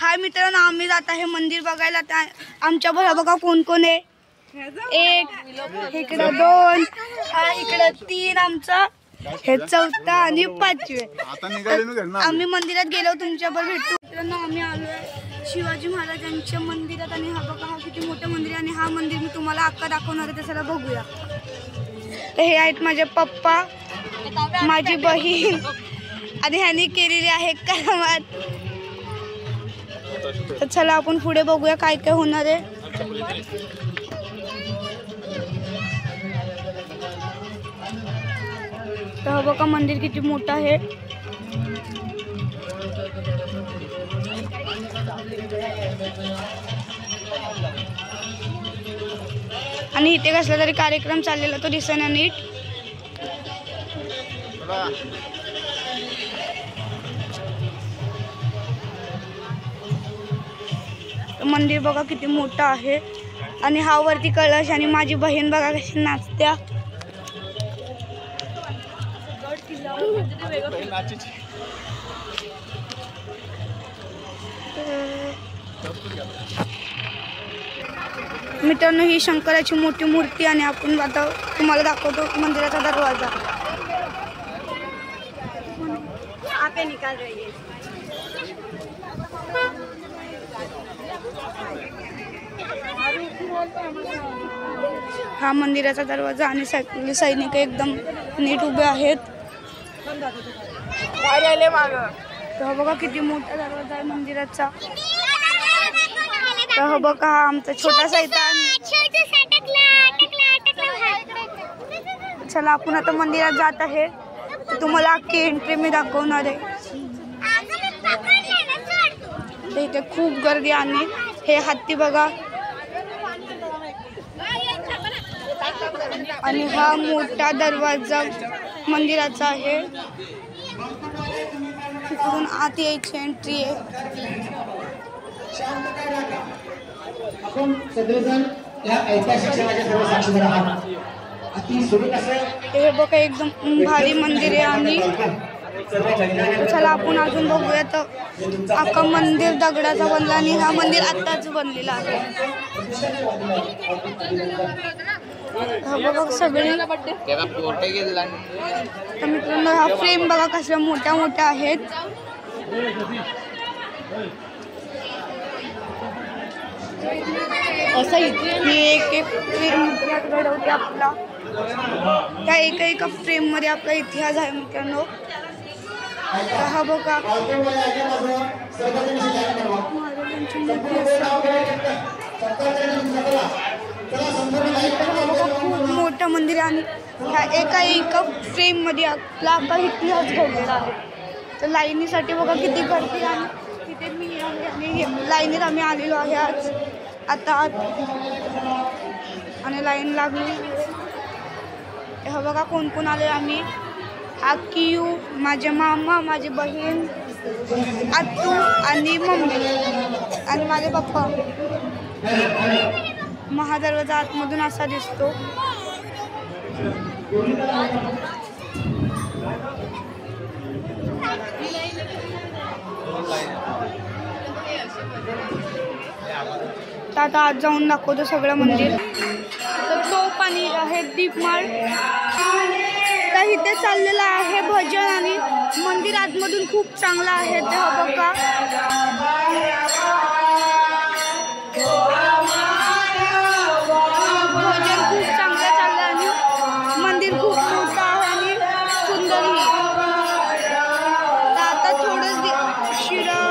हाय मित्रांनो, आम्ही जात आहे मंदिर बघायला। आमच्या बघा बघा कोण कोण आहे। एक इकडे दोन, हा इकडे तीन, आमचा हे चौथा आणि पाचवे। आम्ही मंदिरात गेलो, तुमच्याबरोबर भेटू। मित्रांनो आम्ही आलोय शिवाजी महाराजांच्या मंदिरात आणि हा बघा हा किती मोठं मंदिर आहे। आणि हा मंदिर मी तुम्हाला अक्का दाखवणार आहे, त्याला बघूया। हे आहेत माझे पप्पा, माझी बहीण आणि ह्यांनी केलेली आहे करामत। तर चला आपण पुढे बघूया काय काय होणार आहे। तर बघा मंदिर किती मोठं आहे। आणि इथे कसला तरी कार्यक्रम चाललेला, तो दिसेना नीट। मंदिर बघा किती मोठं आहे। आणि हा वरती कळश आणि माझी बहीण बघा कशी नाचत्या। मित्रांनो ही शंकराची मोठी मूर्ती आणि आपण आता तुम्हाला दाखवतो मंदिराचा दरवाजा। आपे निकाल रही है। हा मंदिराचा दरवाजा आणि सैनिक एकदम नीट उभे आहेत। तर बघा किती मोठा दरवाजा आहे मंदिराचा। तर बघा हा आमचा छोटा सैतान। चला आपण आता मंदिरात जात आहे, तर तुम्हाला अख्खी एंट्री मी दाखवणार आहे। इथे खूप गर्दी आणि हे हत्ती बघा। आणि हा मोठा दरवाजा मंदिराचा आहे, तिकडून आत यायची एंट्री आहे। हे बघा एकदम भारी मंदिर आहे। आणि चला आपण अजून बघूया। तर अख्खा मंदिर दगडाचा बनला आणि हा मंदिर आत्ताच बनलेला आहे। हा बघा सगळे। तर मित्रांनो हा फ्रेम बघा कसल्या मोठ्या मोठ्या आहेत। ही एक फ्रेम घडवते आपला, त्या एका फ्रेम मध्ये आपला इतिहास आहे मित्रांनो। हा बघा महाराजांची मूर्ती खूप मोठं मंदिर आहे। आणि ह्या एका फ्रेम मध्ये आपला अख्खा इतिहास घडलेला आहे। तर लाईनीसाठी बघा किती गर्दी आहे। तिथे मी आहे आणि लाईनीत आम्ही आलेलो आहे आज आता आणि लाईन लागली। हे बघा कोण कोण आले आम्ही। आक्यू, माझे मामा, माझी बहीण, आत्तू आणि मम्मी आणि माझे पप्पा। महादरवाजा आतमधून असा दिसतो। आता आज जाऊन दाखवतो सगळं मंदिर। तर तोफ आणि आहे दीपमाळ। तर इथे चाललेलं आहे भजन आणि मंदिर आतमधून खूप चांगलं आहे। ते बघा भजन खूप चांगलं चाललं आणि मंदिर खूप मोठं आहे आणि सुंदरही। तर आता थोडंच शिरा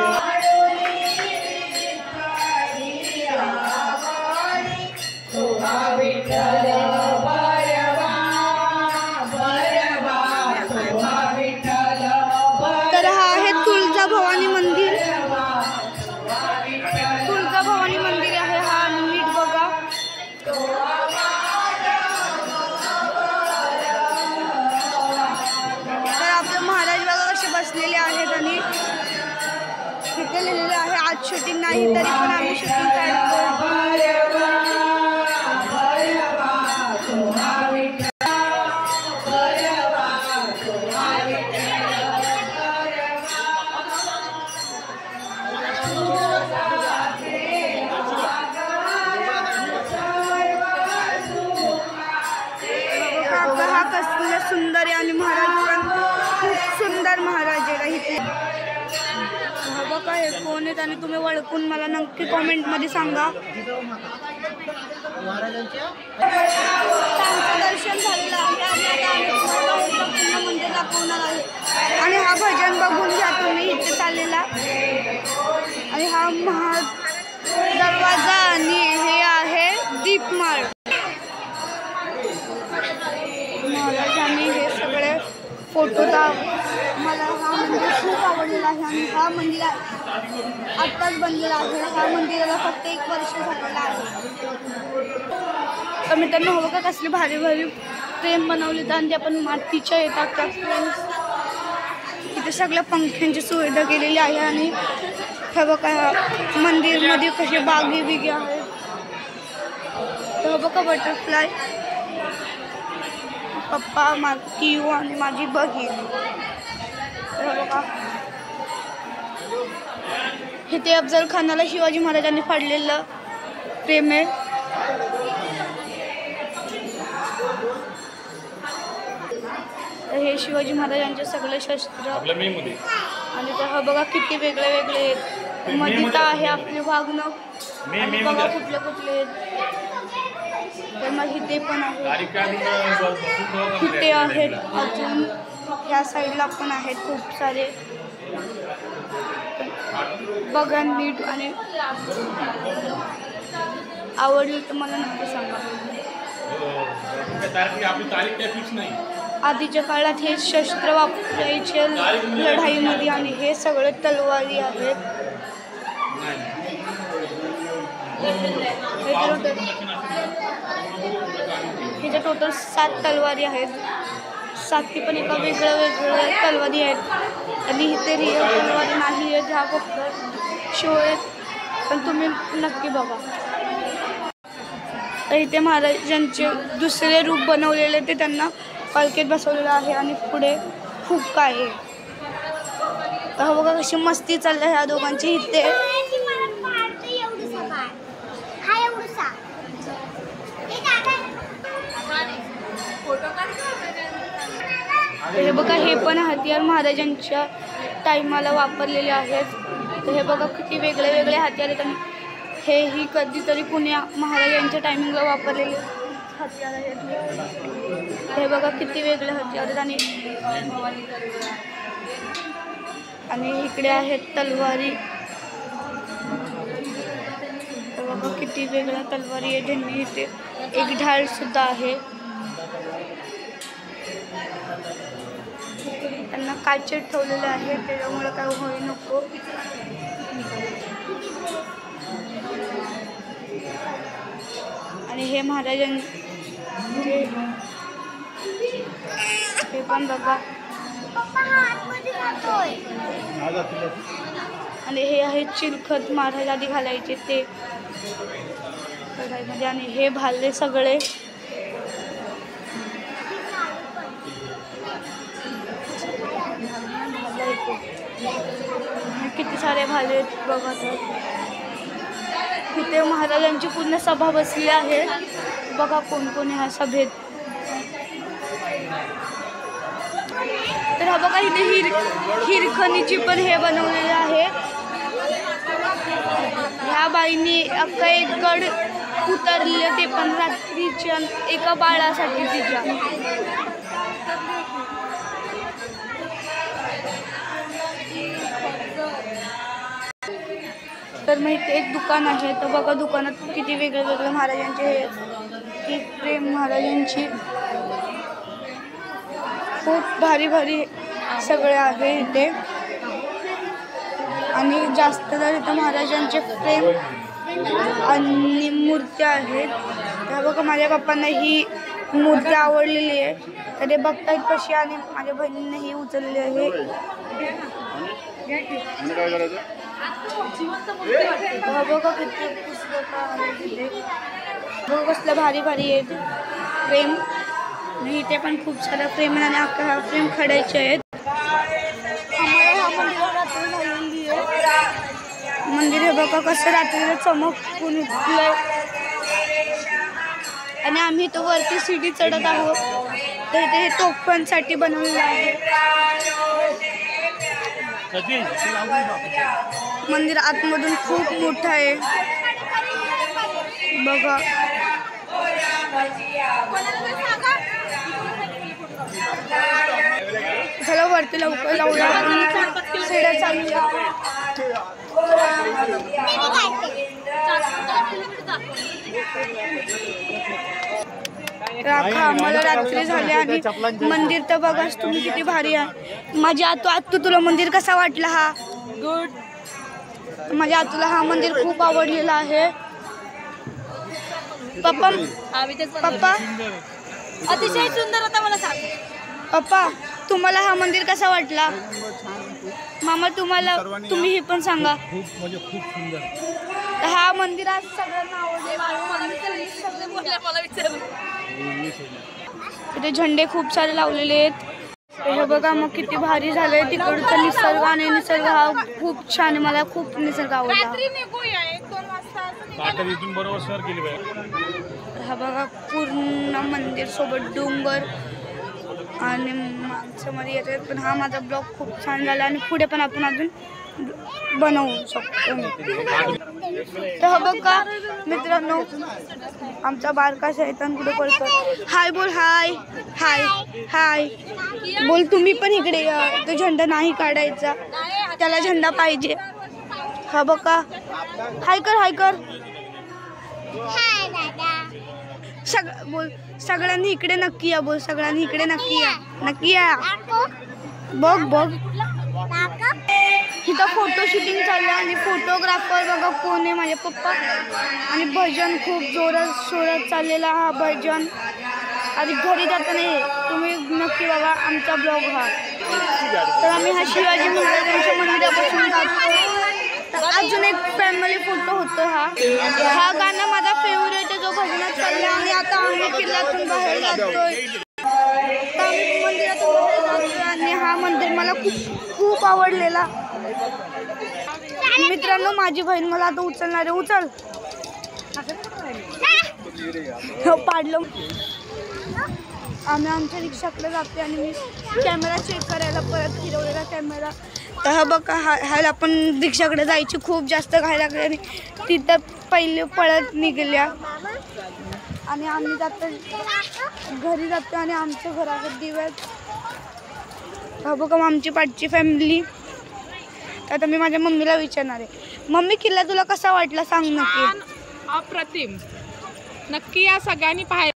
तर हा आहे तुळजाभवानी मंदिर। तुळजाभवानी मंदिर आहे हा, नीट बघा। तर आपले महाराज बघा कसे बसलेले आहेत आणि तिथे लिहिलेलं आहे आज शूटिंग नाही, तरी पण आम्ही शूटिंग काढतो। सुंदर आहे आणि महाराज पण खूप सुंदर महाराज आहे इथे. बघा हे कोण आहेत आणि तुम्ही ओळखून मला नक्की कॉमेंटमध्ये सांगा. त्यांचं दर्शन झालेलं आहे आणि आता आम्ही पूर्ण मंदिर दाखवणार आहे. आणि हा भजन बघून घ्या तुम्ही इथे चाललेला. आणि हा दरवाजा आणि हे आहे दीपमाळ. महाराजांनी हे सगळे फोटो मला हा मंदिर खूप आवडलेला आहे. आणि हा मंदिर आत्ताच बनलेला आहे. ह्या मंदिराला फक्त 1 वर्ष झालेलं आहे. तर मित्रांनो हो का कसली भारी भारी फ्रेम बनवली आणि ते आपण मातीच्या येतात त्या फ्रेम्स. इथे सगळ्या पंख्यांची सुविधा केलेली आहे. आणि हे बघा मंदिरमध्ये कसे बागी बिगे आहेत. तर बघा बटरफ्लाय, पप्पा किऊ आणि माझी बहीण. तर बघा इथे अफजल खानाला शिवाजी महाराजांनी फाडलेलं प्रेम आहे. हे शिवाजी महाराजांचे सगळे शस्त्र. आणि तर बघा किती वेगळे वेगळे आहेत. मध्ये आहे आपले वागणं. आणि बघा कुठले कुठले आहेत. तर मग इथे पण आहे. इथे आहेत अजून ह्या साईडला पण आहेत खूप सारे. बघा नीट आणि आवडली तर मला नक्की सांगा. आधीच्या काळात हे शस्त्र वापरायचे लढाईमध्ये आणि हे सगळे तलवारी आहेत. हे टोटल 7 तलवारी आहेत. 7 पण एका वेगळ्या तलवारी आहेत. आणि इथे रिअल तलवारी नाही आहेत, ह्या फक्त शो आहेत. पण तुम्ही नक्की बघा. तर इथे महाराजांचे दुसरे रूप बनवलेले ते त्यांना पालखीत बसवलेलं आहे. आणि पुढे खूप काय आहे. तर बघा कशी मस्ती चालली ह्या दोघांची इथे. हे बघा हे पण हत्यार महाराजांच्या टायमाला वापरलेले आहेत. तर हे बघा किती वेगळे वेगळे हत्यार आहेत. आणि हेही कधीतरी पुण्या महाराजांच्या टायमिंगला वापरलेले हत्यार आहेत. हे बघा किती वेगळे हत्यार आहेत. आणि इकडे आहेत तलवारी. तर बघा किती वेगळ्या तलवारी आहेत. ज्यांनी इथे एक ढाल सुद्धा आहे. त्यांना काचेत ठेवलेले आहे त्याच्यामुळे काय होई नको. आणि हे महाराजांचे हे पण बघा. आणि हे आहे चिलखत महाराज आधी घालायचे ते कढाईमध्ये. आणि हे भाले सगळे किती सारे भाले बघा. इथे महाराजांची पूर्ण सभा बसली आहे. बघा कोण कोण ह्या सभेत. तर हा बघा इथे हिरखणीची पण हे बनवलेलं आहे. ह्या बाईंनी अख्खा एक गड उतरले ते पण रात्रीच्या एका बाळासाठी तिच्या. तर मग इथे एक दुकान आहे. तर बघा दुकानात किती वेगळे वेगळे महाराजांचे हे प्रेम महाराजांची खूप भारी भारी सगळे आहे इथे. आणि जास्त तर इथं महाराजांचे प्रेम आणि मूर्त्या आहेत. त्या बघा माझ्या पप्पांना ही मूर्ती आवडलेली आहे. तर ते बघतायत कशी. आणि माझ्या बहिणीने ही उचलली आहे. बघा किती पुस्तकं आहेत इथे. बघा कसलं भारी भारी आहेत फ्रेम. आणि इथे पण खूप साऱ्या फ्रेम आणि अख्खा फ्रेम खडायचे आहेत. मंदिर हे बघा कसं रात्रीला चमकून उठलंय. आणि आम्ही तो वरती सीडी चढत आहोत. तर इथे हे तोफांसाठी बनवलेलं आहे. मंदिर आतमधून खूप मोठं आहे बघा. चला वरती लवकर लावूया. शिड्या चालूया. आम्हाला रात्री झाली आणि मंदिर तर बघाच तुम्ही किती भारी आहे. माझ्या आतू तुला मंदिर कसा वाटला? हा गुड. माझ्या आतूला हा मंदिर खूप आवडलेला आहे. पप्पा अतिशय सुंदर होता. मला सांग पप्पा, तुम्हाला हा मंदिर कसा वाटला? मामा तुम्ही हे पण सांगा. खूप सुंदर. हा मंदिर आज सगळ्यांना आवडलेला. इथे झेंडे खूप सारे लावलेले आहेत. हे बघा मग किती भारी झालंय. तिकडचा निसर्ग आणि निसर्ग हा खूप छान आहे. मला खूप निसर्ग आवडला. हा बघा पूर्ण मंदिर सोबत डोंगर आणि माणसं मध्ये येतात. पण हा माझा ब्लॉग खूप छान झाला आणि पुढे पण आपण अजून बनवू शकतो. तर बघा मित्रांनो, आमचा बारका शैतान कुठे पडतो. हाय बोल. हाय हाय हाय बोल. तुम्ही पण इकडे या. तो झेंडा नाही काढायचा, त्याला झेंडा पाहिजे. हा बघा. हाय कर हाय कर. बोल सगळ्यांनी इकडे नक्की या. बोल सगळ्यांनी इकडे नक्की या. नक्की या. बघ बघ इथं फोटो शूटिंग चाललं आणि फोटोग्राफर बघा कोण आहे? माझे पप्पा. आणि भजन खूप जोरात शोरात चाललेला हा भजन. आणि घरी जाताना तुम्ही नक्की बघा आमचा ब्लॉग हा. तर आम्ही हा शिवाजी महाराजांच्या मंदिरापासून जातो. अजून एक फॅमिली फोटो होतो. हा गाणं माझा फेवरेट आहे जो भजनात चालला. आणि आता आम्ही किल्ल्यातून बाहेर जातोय. आम्ही मंदिरातून बाहेर जातोय आणि हा मंदिर मला खूप आवडलेला. मित्रांनो, माझी बहीण मला आता उचलणार आहे. उचल. पाडलं. आम्ही आमच्या रिक्षाकडे जाते आणि मी कॅमेरा चेक करायला परत फिरवलेला कॅमेरा. तर हा बघा ह्याला आपण रिक्षाकडे जायची खूप जास्त घाई लागली आणि तिथं पहिले पळत निघाल्या. आणि आम्ही जातो घरी जातो आणि आमच्या घराकडे दिव्यात. हा बघा आमची पाठची फॅमिली. आता मी माझ्या मम्मीला विचारणार आहे. मम्मी किल्ला तुला कसा वाटला सांग नक्की. अप्रतिम. नक्की या सगळ्यांनी पाहायला.